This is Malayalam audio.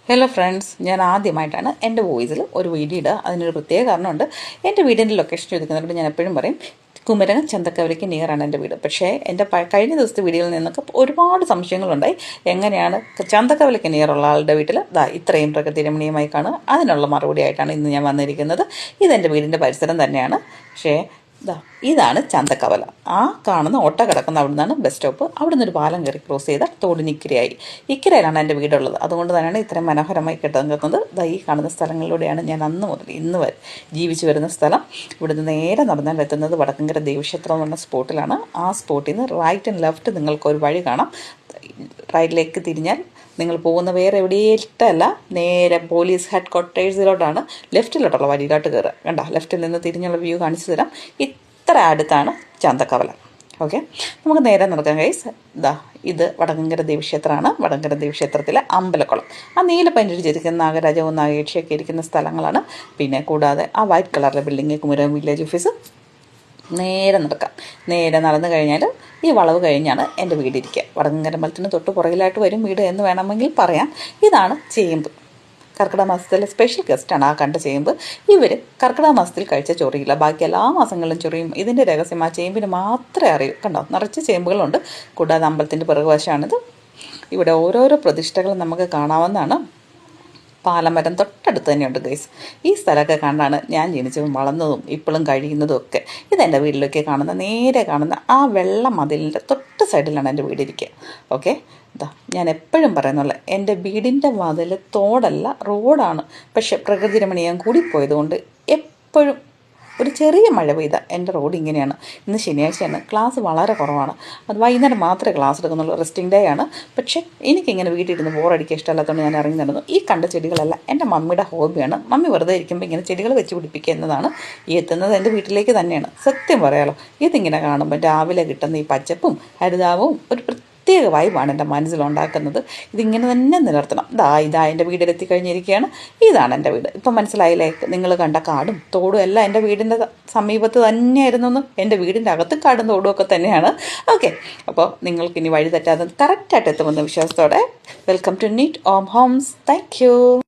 ഹലോ ഫ്രണ്ട്സ്, ഞാൻ ആദ്യമായിട്ടാണ് എൻ്റെ വോയിസിൽ ഒരു വീഡിയോ ഇടുക. അതിനൊരു പ്രത്യേക കാരണമുണ്ട്. എൻ്റെ വീടിൻ്റെ ലൊക്കേഷൻ ചോദിക്കുന്നതുകൊണ്ട് ഞാൻ എപ്പോഴും പറയും കുമരകം ചന്തക്കവലയ്ക്ക് നിയറാണ് എൻ്റെ വീട്. പക്ഷേ എൻ്റെ കഴിഞ്ഞ ദിവസത്തെ വീഡിയോയിൽ നിന്നൊക്കെ ഒരുപാട് സംശയങ്ങളുണ്ടായി. എങ്ങനെയാണ് ചന്തക്കവലയ്ക്ക് നിയറുള്ള ആളുടെ വീട്ടിൽ ഇത്രയും പ്രകൃതി രമണീയമായി കാണുക? അതിനുള്ള മറുപടി ആയിട്ടാണ് ഇന്ന് ഞാൻ വന്നിരിക്കുന്നത്. ഇതെൻ്റെ വീടിൻ്റെ പരിസരം തന്നെയാണ്. പക്ഷേ ഇതാണ് ചന്തക്കവല. ആ കാണുന്ന ഓട്ട കിടക്കുന്ന അവിടെ നിന്നാണ് ബസ് സ്റ്റോപ്പ്. അവിടെ നിന്ന് ഒരു പാലം കയറി ക്രോസ് ചെയ്താൽ തോടിന് ഇക്കരയായി. ഇക്കരയിലാണ് എൻ്റെ വീടുള്ളത്. അതുകൊണ്ട് തന്നെയാണ് ഇത്രയും മനോഹരമായി കിടക്കുന്നത്. ഈ കാണുന്ന സ്ഥലങ്ങളിലൂടെയാണ് ഞാൻ അന്ന് മുതൽ ഇന്ന് വരെ ജീവിച്ചു വരുന്ന സ്ഥലം. ഇവിടുന്ന് നേരെ നടന്നാൽ എത്തുന്നത് വടക്കങ്കര ദേവീക്ഷേത്രം എന്ന് പറഞ്ഞ സ്പോട്ടിലാണ്. ആ സ്പോട്ടിൽ നിന്ന് റൈറ്റ് ആൻഡ് ലെഫ്റ്റ് നിങ്ങൾക്കൊരു വഴി കാണാം. റൈറ്റിലേക്ക് തിരിഞ്ഞാൽ നിങ്ങൾ പോകുന്ന വേറെ എവിടെയിട്ടല്ല, നേരെ പോലീസ് ഹെഡ് ക്വാർട്ടേഴ്സിലോട്ടാണ്. ലെഫ്റ്റിലോട്ടുള്ള വഴിയിലോട്ട് കയറുക. കണ്ടോ, ലെഫ്റ്റിൽ നിന്ന് തിരിഞ്ഞുള്ള വ്യൂ കാണിച്ചു തരാം. ഇത്ര അടുത്താണ് ചന്തക്കവല. ഓക്കെ, നമുക്ക് നേരെ നടക്കാം ഗൈസ്. ഇത് വടക്കങ്കര ദേവീക്ഷേത്രമാണ്. വടക്കങ്കര ദേവീക്ഷേത്രത്തിലെ അമ്പലക്കുളം. ആ നീല പഞ്ചടിച്ചിരിക്കുന്ന നാഗരാജവും നാഗേക്ഷിയൊക്കെ ഇരിക്കുന്ന സ്ഥലങ്ങളാണ്. പിന്നെ കൂടാതെ ആ വൈറ്റ് കളറിലെ ബിൽഡിങ് കുമരകം വില്ലേജ് ഓഫീസ്. നേരെ നടക്കാം. നേരെ നടന്നു കഴിഞ്ഞാൽ ഈ വളവ് കഴിഞ്ഞാണ് എൻ്റെ വീടിരിക്കുക. വടക്കങ്കര അമ്പലത്തിന് തൊട്ട് പുറകിലായിട്ട് വരും വീട് എന്ന് വേണമെങ്കിൽ പറയാം. ഇതാണ് ചേമ്പ്. കർക്കിടക മാസത്തിലെ സ്പെഷ്യൽ ഗസ്റ്റാണ് ആ കണ്ട ചേമ്പ്. ഇവർ കർക്കിടക മാസത്തിൽ കഴിച്ച ചൊറിയില്ല, ബാക്കി എല്ലാ മാസങ്ങളിലും ചൊറിയും. ഇതിൻ്റെ രഹസ്യം ആ ചേമ്പിന് മാത്രമേ അറിയൂ. കണ്ടോ, നിറച്ച് ചേമ്പുകളുണ്ട്. കൂടാതെ അമ്പലത്തിൻ്റെ പിറകുവശമാണിത്. ഇവിടെ ഓരോരോ പ്രതിഷ്ഠകളും നമുക്ക് കാണാവുന്നതാണ്. പാലമരം തൊട്ടടുത്ത് തന്നെയുണ്ട് ഗൈസ്. ഈ സ്ഥലമൊക്കെ കണ്ടാണ് ഞാൻ ജനിച്ചതും വളർന്നതും ഇപ്പോഴും കഴിയുന്നതും ഒക്കെ. ഇതെൻ്റെ വീട്ടിലൊക്കെ കാണുന്ന നേരെ കാണുന്ന ആ വെള്ള മതിലിൻ്റെ തൊട്ട് സൈഡിലാണ് എൻ്റെ വീടിരിക്കുക. ഓക്കെ, ഞാൻ എപ്പോഴും പറയുന്നുള്ള എൻ്റെ വീടിൻ്റെ മതിൽ തോടല്ല, റോഡാണ്. പക്ഷെ പ്രകൃതി രമണീയം കൂടിപ്പോയതുകൊണ്ട് എപ്പോഴും ഒരു ചെറിയ മഴ പെയ്ത എൻ്റെ റോഡ് ഇങ്ങനെയാണ്. ഇന്ന് ശനിയാഴ്ചയാണ്, ക്ലാസ് വളരെ കുറവാണ്. അത് വൈകുന്നേരം മാത്രമേ ക്ലാസ് എടുക്കുന്നുള്ളൂ. റെസ്റ്റിംഗ് ഡേ ആണ്. പക്ഷേ എനിക്കിങ്ങനെ വീട്ടിലിരുന്ന് ബോറടിക്കുക ഇഷ്ടമല്ലാത്തതുകൊണ്ട് ഞാൻ ഇറങ്ങി നടന്നു. ഈ കണ്ട ചെടികളെല്ലാം എൻ്റെ മമ്മിയുടെ ഹോബിയാണ്. മമ്മി വെറുതെ ഇരിക്കുമ്പോൾ ഇങ്ങനെ ചെടികൾ വെച്ച് പിടിപ്പിക്കുക എന്നതാണ്. ഈ എത്തുന്നത് എൻ്റെ വീട്ടിലേക്ക് തന്നെയാണ്. സത്യം പറയാലോ, ഇതിങ്ങനെ കാണുമ്പോൾ രാവിലെ കിട്ടുന്ന ഈ പച്ചപ്പും ഹരിതാവും ഒരു പ്രത്യേക വൈബാണ് എൻ്റെ മനസ്സിലുണ്ടാക്കുന്നത്. ഇതിങ്ങനെ തന്നെ നിലനിർത്തണം. ഇതാ എൻ്റെ വീട്ടിലെത്തിക്കഴിഞ്ഞിരിക്കുകയാണ്. ഇതാണ് എൻ്റെ വീട്. ഇപ്പം മനസ്സിലായില്ലേ? നിങ്ങൾ കണ്ട കാടും തോടും എല്ലാം എൻ്റെ വീടിൻ്റെ സമീപത്ത് തന്നെയായിരുന്നു എന്ന്. എൻ്റെ വീടിൻ്റെ അകത്ത് കാടും തോടും ഒക്കെ തന്നെയാണ്. ഓക്കെ, അപ്പോൾ നിങ്ങൾക്കിനി വഴി തെറ്റാതെ കറക്റ്റായിട്ട് എത്തുമെന്ന വിശ്വാസത്തോടെ welcome to neat Om homes. Thank U.